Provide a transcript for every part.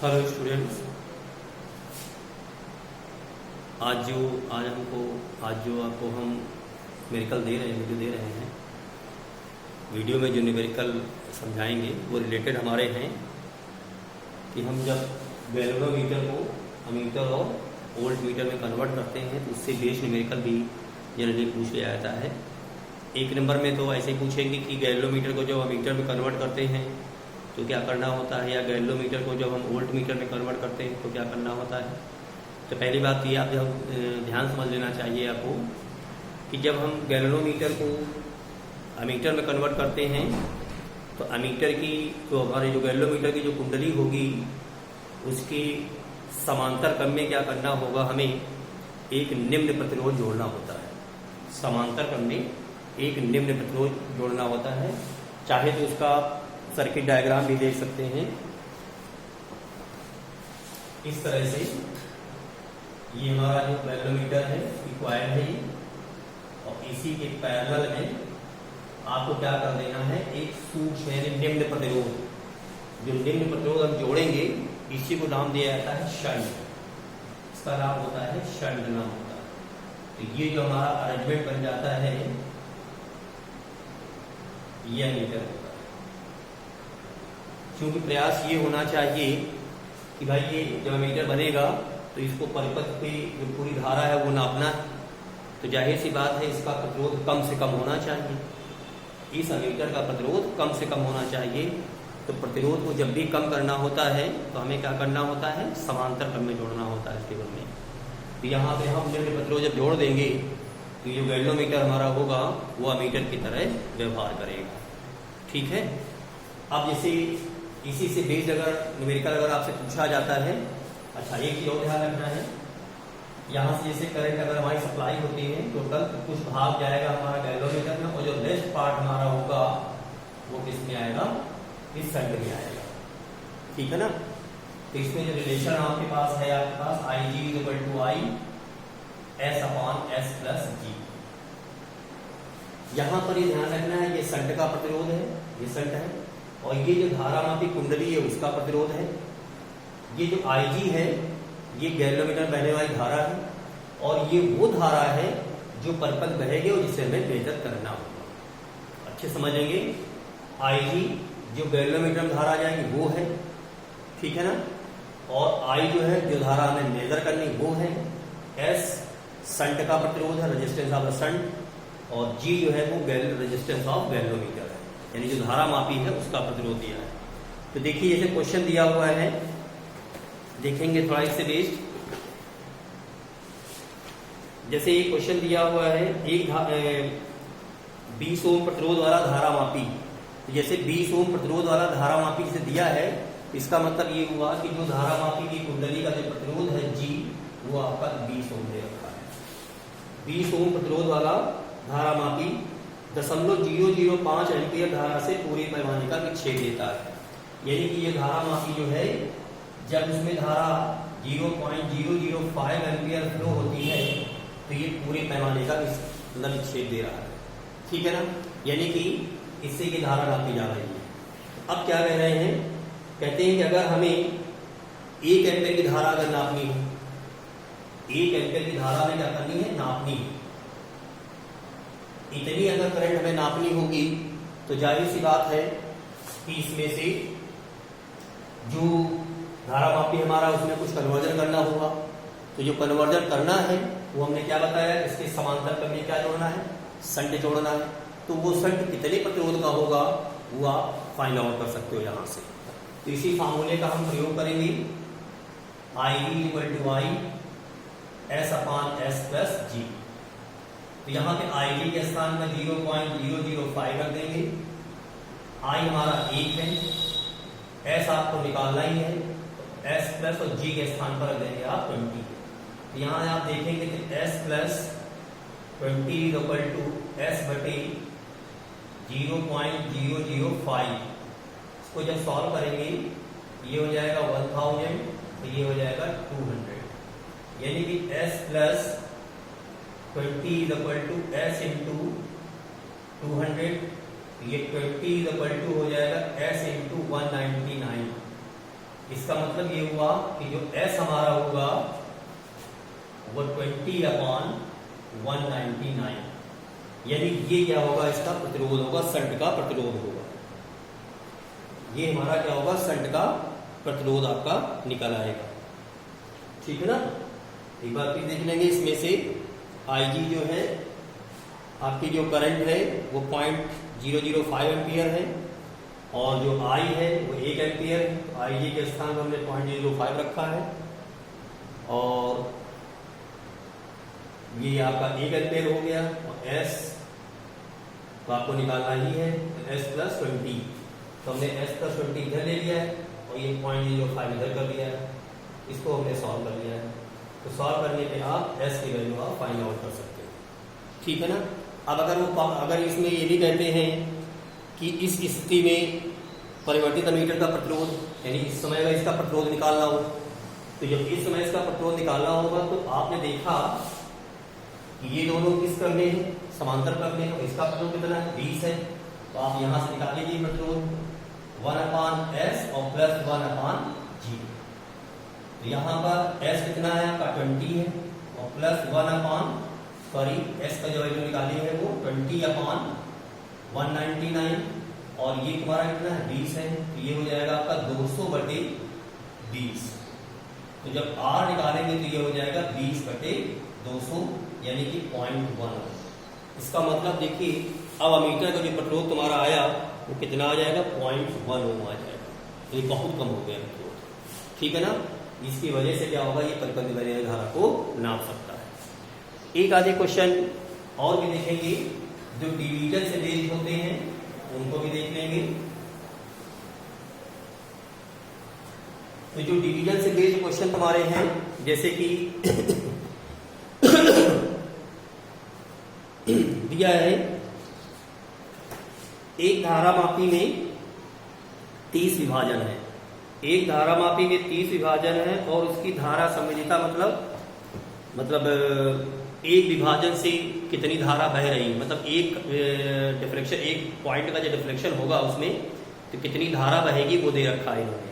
Hello students. आज जो आपको हम न्यूमेरिकल दे रहे हैं वीडियो में जो न्यूमेरिकल समझाएंगे वो रिलेटेड हमारे हैं कि हम जब गैल्वेनोमीटर को अमीटर और वोल्ट मीटर में कन्वर्ट करते हैं तो उससे बेस्ड न्यूमेरिकल भी जनरली पूछ लिया जाता है। एक नंबर में तो ऐसे पूछेंगे कि गैल्वेनोमीटर को जब अमीटर में कन्वर्ट करते हैं तो क्या करना होता है, या गैल्वेनोमीटर को जब हम वोल्ट मीटर में कन्वर्ट करते हैं तो क्या करना होता है। तो पहली बात ये आप जब ध्यान समझ लेना चाहिए आपको कि जब हम गैल्वेनोमीटर को अमीटर में कन्वर्ट करते हैं तो अमीटर की जो हमारे जो गैल्वेनोमीटर की जो कुंडली होगी उसकी समांतर क्रम में क्या करना होगा, हमें एक निम्न प्रतिरोध जोड़ना होता है। समांतर क्रम में एक निम्न प्रतिरोध जोड़ना होता है। चाहे तो उसका सर्किट डायग्राम भी देख सकते हैं इस तरह से। ये हमारा जो गैल्वेनोमीटर है कॉइल है और इसी के पैरेलल में आपको क्या कर देना है, एक सूक्ष्म यानी निम्न प्रतिरोध। जो निम्न प्रतिरोध हम जोड़ेंगे इसी को नाम दिया जाता है शंट। इसका नाम होता है शंट नाम होता है। तो ये जो हमारा अरेंजमेंट बन जाता है ये अमीटर होता है। क्योंकि प्रयास ये होना चाहिए कि भाई ये जब अमीटर बनेगा तो इसको परिपथ की जो पूरी धारा है वो नापना है। तो जाहिर सी बात है इसका प्रतिरोध कम से कम होना चाहिए। इस अमीटर का प्रतिरोध कम से कम होना चाहिए। तो प्रतिरोध को जब भी कम करना होता है तो हमें क्या करना होता है, समांतर क्रम में जोड़ना होता है टेबल में। तो यहाँ पे हम निम्न प्रतिरोध जब जोड़ देंगे तो ये जो गैल्वेनोमीटर हमारा होगा वो अमीटर की तरह व्यवहार करेगा। ठीक है। अब जैसे इसी से बेस्ड अगर न्यूमेरिकल अगर आपसे पूछा जाता है, अच्छा एक चीज और ध्यान रखना है, यहाँ से जैसे करंट अगर हमारी सप्लाई होती है टोटल तो कुछ भाग जाएगा हमारा गैल्वेनोमीटर में और जो लेफ्ट पार्ट हमारा होगा वो किस में आएगा, इस शंट में आएगा। ठीक है ना। तो इसमें जो रिलेशन आपके पास है, आपके पास I G equal to I S upon S plus G. यहाँ पर ये ध्यान रखना है ये शंट का प्रतिरोध है, ये शंट है, और ये जो धारामापी कुंडली है उसका प्रतिरोध है। ये जो IG है ये गैल्वेनोमीटर में बहने वाली धारा है और ये वो धारा है जो परिपथ बहेगी और जिसे हमें मेजर करना होगा। अच्छे समझेंगे। IG जो गैल्वेनोमीटर में धारा आ जाएगी वो है, ठीक है ना। और I जो है जो धारा हमें मेजर करनी वो है। S शंट का प्रतिरोध है, रेजिस्टेंस ऑफ द शंट, और G जो है वो रेजिस्टेंस ऑफ गैल्वेनोमीटर है, यानी जो धारा मापी है उसका प्रतिरोध दिया है। तो देखिए जैसे क्वेश्चन दिया हुआ है, देखेंगे थोड़ा इससे बेस्ड। जैसे ये क्वेश्चन दिया हुआ है एक 20 ओम प्रतिरोध वाला धारा मापी। तो जैसे 20 ओम प्रतिरोध वाला धारा मापी से दिया है, इसका मतलब ये हुआ कि जो धारा मापी की कुंडली का जो प्रतिरोध है G वो आपका 20 ओम दे रखा है। 20 ओम प्रतिरोध वाला धारा मापी 0.005 एम्पियर धारा से पूरे पैमाने का विक्षेप देता है। यानी कि ये धारा मापी जो है जब उसमें धारा 0.005 एम्पियर फ्लो होती है तो ये पूरे पैमाने का मतलब विक्षेप दे रहा है। ठीक है ना। यानी कि इससे ये धारा नापी जा रही है। अब क्या कह रहे हैं, कहते हैं कि अगर हमें 1 एम्पियर की धारा अगर नापनी हो, 1 एम्पियर की धारा में क्या करनी है, नापनी है। इतनी अगर करंट हमें नापनी होगी तो जाहिर सी बात है कि इसमें से जो धारा मापी हमारा उसमें कुछ कन्वर्जन करना होगा। तो जो कन्वर्जन करना है वो हमने क्या बताया, इसके समांतर क्रम में क्या जोड़ना है, शंट जोड़ना है। तो वो शंट कितने प्रतिरोध का होगा वो आप फाइंड आउट कर सकते हो यहाँ से। तो इसी फार्मूले का हम प्रयोग करेंगे, I equal to I S upon S plus G. तो यहाँ पे IG के स्थान पर 0.005 रख देंगे। I हमारा 1 है, S आपको निकालना ही है, तो S प्लस और G के स्थान पर रख देंगे आप 20। तो यहाँ आप देखेंगे कि S plus 20 equal to S बटे 0.005। इसको जब सॉल्व करेंगे ये हो जाएगा 1000, तो ये हो जाएगा 200। यानी कि S plus 20 is equal to S into 200। ये 20 इज इक्वल टू हो जाएगा S इंटू 199। इसका मतलब ये हुआ कि जो S हमारा होगा वो 20/199, यानी ये क्या होगा, इसका प्रतिरोध होगा, शंट का प्रतिरोध होगा। ये हमारा क्या होगा, शंट का प्रतिरोध आपका निकल आएगा। ठीक है ना। एक बार फिर देख लेंगे, इसमें से IG जो है आपकी जो करंट है वो 0.005 एम्पियर है, और जो I है वो 1 एम्पियर है। तो IG के स्थान पर हमने 0.005 रखा है, और ये आपका 1 एम्पियर हो गया। और S तो आपको निकालना ही है, तो S+20, तो हमने S+20 इधर ले लिया है, और ये 0.05 इधर कर लिया है। इसको हमने सॉल्व कर लिया है। तो सॉल्व करने पे आप S की वैल्यू आप फाइंड आउट कर सकते हो। ठीक है ना। अब अगर इसमें ये भी कहते हैं कि इस स्थिति में परिवर्तित एमीटर का प्रतिरोध, यानी इस समय अगर इसका प्रतिरोध निकालना हो, तो जब इस समय इसका प्रतिरोध निकालना होगा तो आपने देखा कि ये दोनों किस करने हैं, समांतर करने हैं। इसका प्रतिरोध कितना है, 20 है। तो आप यहां से निकाल लीजिए प्रतिरोध 1/S और प्लस 1/G। तो यहां पर S कितना है आपका 20 है, और प्लस S का जो वैल्यू निकाली है वो 20/199, और ये तुम्हारा कितना है 20 है। तो ये हो जाएगा आपका 200/20। तो जब R निकालेंगे तो ये हो जाएगा 20/200, यानी कि 0.1। इसका मतलब देखिए, अब अमीटर का जो प्रतिरोध तुम्हारा आया वो कितना आ जाएगा, 0.1 ओम आ जाएगा। तो ये बहुत कम हो गया प्रतिरोध। ठीक है ना। इसकी वजह से क्या होगा, ये परिपथ वैरिएबल धारा को नाप सकता है। एक आधे क्वेश्चन और भी देखेंगे जो डिवीजन से बेस्ड होते हैं, उनको भी देख लेंगे। तो जो डिवीजन से बेस्ड क्वेश्चन तुम्हारे हैं, जैसे कि दिया है एक धारामापी में 30 विभाजन है। एक धारामापी में 30 विभाजन है, और उसकी धारा संवेदिता मतलब एक विभाजन से कितनी धारा बह रही, मतलब एक डिफ्लेक्शन, एक पॉइंट का जो डिफ्लेक्शन होगा उसमें तो कितनी धारा बहेगी वो दे रखा है इन्होंने।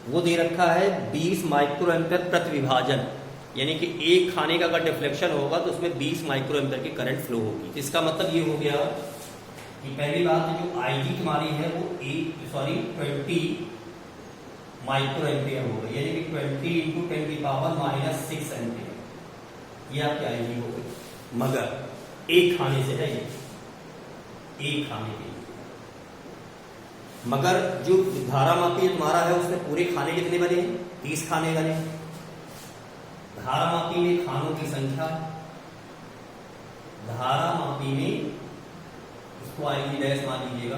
वो दे रखा है 20 माइक्रो एम्पियर प्रति विभाजन, यानी कि एक खाने का अगर डिफ्लेक्शन होगा तो उसमें 20 माइक्रो एम्पियर की करंट फ्लो होगी। इसका मतलब ये हो गया कि पहली बात जो IG तुम्हारी है वो 20 माइक्रो एम्पियर होगा, यानी कि 20 × 10⁻⁻6 एम्पियर, ये आपकी IG हो गई। मगर एक खाने से है, ये एक खाने के लिए। मगर जो धारामापी तुम्हारा है उसमें पूरे खाने कितने बने हैं, 30 खाने बने। धारामापी में खानों की संख्या, धारामापी में इसको IG डैश मान लीजिएगा,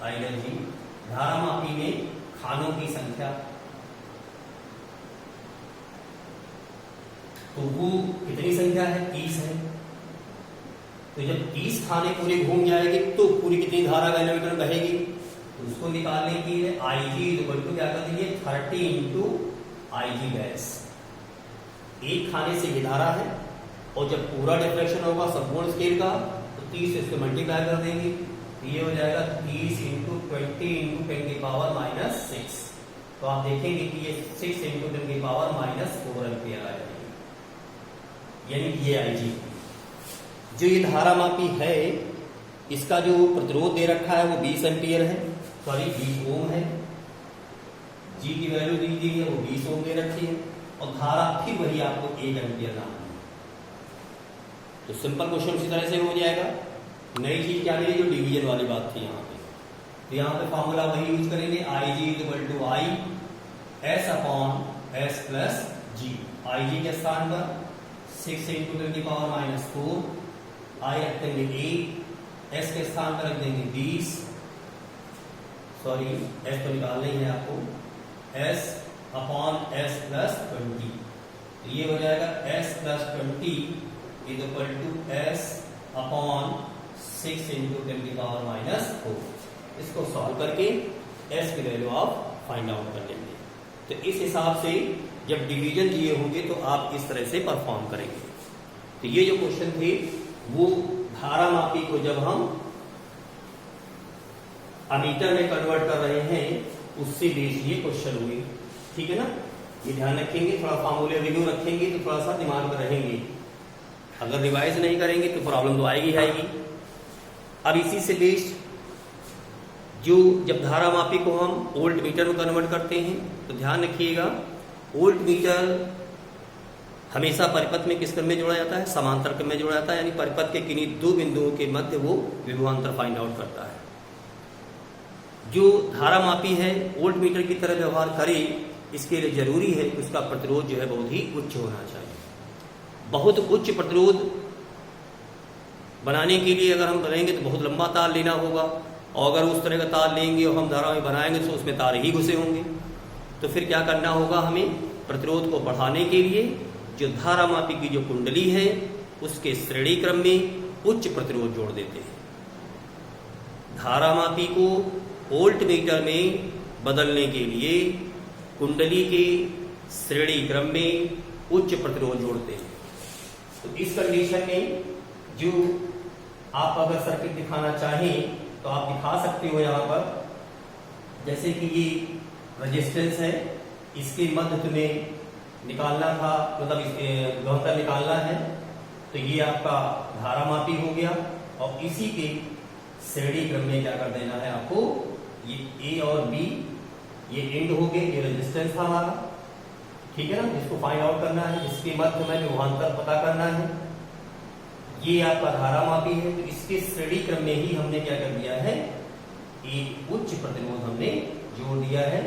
IG। धारामापी में खानों की संख्या, तो वो कितनी संख्या है, 30 है। तो जब 30 खाने पूरे घूम जाएंगे तो पूरी कितनी धारा किलोमीटर बहेगी, तो उसको निकालने के लिए IG = क्या कर दीजिए, 30 × IG डैश। एक खाने से ये धारा है, और जब पूरा डिफ्लेक्शन होगा संपूर्ण स्केल का तो 30 से इसको मल्टीप्लाई कर देंगे, तो ये हो जाएगा 30 × 20 × 10⁻⁻6। तो आप देखेंगे कि ये 6 × 10⁻⁻4 एम्पियर आ जाएगी, यानी कि ये IG। जो ये धारामापी है इसका जो प्रतिरोध दे रखा है वो 20 एम्पियर है, सॉरी 20 ओम है। G की वैल्यू दी गई है वो 20 ओम दे रखी है, और धारा फिर वही आपको 1 एम्पियर नाम है। तो सिंपल क्वेश्चन उसी तरह से हो जाएगा। नई चीज क्या मिली, जो डिवीजन वाली बात थी यहाँ पे, तो यहाँ पे फॉर्मूला वही यूज करेंगे, IG = I S/S+G। IG के स्थान पर 6 × 10⁻⁻4, I रख देंगे 8, S के स्थान पर रख देंगे 20, सॉरी S तो निकालना ही है आपको, S/S+20। तो ये हो जाएगा S+20 = S/6 × 10⁻⁻4। इसको सॉल्व करके S की वैल्यू आप फाइंड आउट कर लेंगे। तो इस हिसाब से जब डिवीजन दिए होंगे तो आप इस तरह से परफॉर्म करेंगे। तो ये जो क्वेश्चन थे वो धारामापी को जब हम अमीटर में कन्वर्ट कर रहे हैं उससे बेस्ड ये क्वेश्चन हुए। ठीक है ना, ये ध्यान रखेंगे, थोड़ा फार्मूले रिव्यू रखेंगे तो थोड़ा सा दिमाग में रहेंगे। अगर रिवाइज नहीं करेंगे तो प्रॉब्लम तो आएगी आएगी। अब इसी से बेस्ड जो जब धारा मापी को हम वोल्ट मीटर में कन्वर्ट करते हैं तो ध्यान रखिएगा, वोल्ट मीटर हमेशा परिपथ में किस क्रम में जोड़ा जाता है, समांतर क्रम में जोड़ा जाता है, यानी परिपथ के किन्हीं दो बिंदुओं के मध्य वो विभवांतर फाइंड आउट करता है। जो धारा मापी है वोल्ट मीटर की तरह व्यवहार करे, इसके लिए जरूरी है कि उसका प्रतिरोध जो है बहुत ही उच्च होना चाहिए। बहुत उच्च प्रतिरोध बनाने के लिए अगर हम करेंगे तो बहुत लंबा तार लेना होगा, और अगर उस तरह का तार लेंगे और हम धारा में बनाएंगे तो उसमें तार ही घुसे होंगे। तो फिर क्या करना होगा, हमें प्रतिरोध को बढ़ाने के लिए जो धारा मापी की जो कुंडली है उसके श्रेणी क्रम में उच्च प्रतिरोध जोड़ देते हैं। धारा मापी को वोल्ट मीटर में बदलने के लिए कुंडली के श्रेणी क्रम में उच्च प्रतिरोध जोड़ते हैं। तो इस कंडीशन में जो आप अगर सर्किट दिखाना चाहें तो आप दिखा सकते हो यहाँ पर, जैसे कि ये रेजिस्टेंस है, इसके मध्य तुम्हें निकालना था, मतलब विभवांतर निकालना है, तो ये आपका धारा मापी हो गया, और इसी के श्रेणी क्रम में क्या कर देना है आपको, ये ए और बी ये एंड हो गए, ये रेजिस्टेंस था हमारा, ठीक है ना, जिसको फाइंड आउट करना है, जिसके मध्य में विभवांतर पता करना है। ये आपका धारा मापी है, तो इसके श्रेणी क्रम में ही हमने क्या कर दिया है, एक उच्च प्रतिरोध हमने जोड़ दिया है,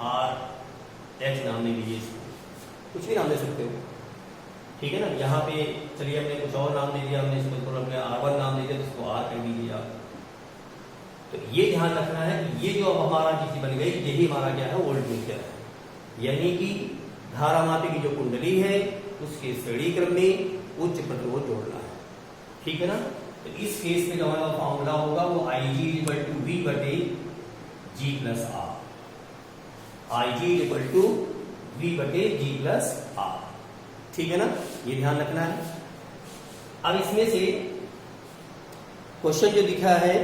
आर एच नाम ले लीजिए, इसको कुछ भी नाम दे सकते हो, ठीक है ना। यहाँ पे चलिए हमने कुछ और नाम दे दिया, हमने इसको हमने R1 नाम दे दिया, तो इसको R कह दीजिए आप। तो ये ध्यान रखना है कि ये जो अब हमारा चीज बन गई, यही हमारा क्या है, वोल्ट मीटर है, यानी कि धारा मापी की जो कुंडली है उसके श्रेणी क्रम में उच्च प्रतिरोध जोड़ना है, ठीक है ना। तो इस केस में जो हमारा फॉर्मूला होगा वो Ig = V बटे G + R, Ig = V बटे G + R, ठीक है ना, ये ध्यान रखना है। अब इसमें से क्वेश्चन जो दिखा है